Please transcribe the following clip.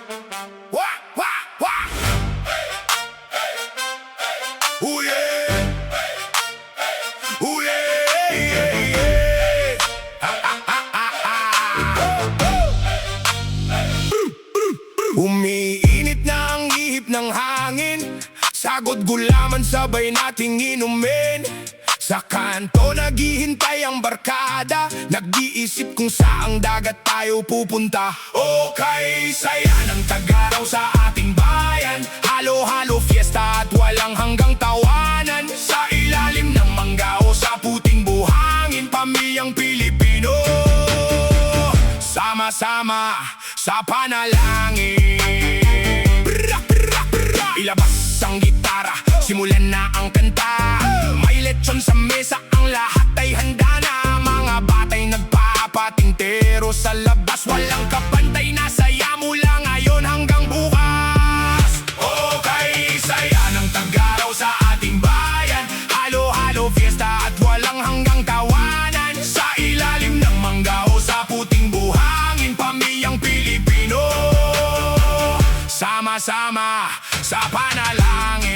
Wah, wah, wah. Ooh yeah. Ooh yeah, yeah, yeah. Umiinit na ang ihip ng hangin, sagot gulaman sabay nating inumin. Sa kanto naghihintay ang barkada, nag-iisip kung saang dagat tayo pupunta. Okay, saya ng Tagaraw sa ating bayan, halo-halo fiesta at walang hanggang tawanan. Sa ilalim ng manggao sa puting buhangin, pamilyang Pilipino, sama-sama sa panalangin. Ilabas ang gitara, simulan na ang kanta. May lechon sa mesa, ang lahat ay handa na. Mga batay nagpapatintero sa labas, walang kapantay na saya mula ngayon hanggang bukas. Okay, saya ng Tagaraw sa ating bayan, halo-halo fiesta at walang hanggang tawanan. Sa ilalim ng manggao sa puting buhangin, pamilyang Pilipino, sama-sama sa panalangin.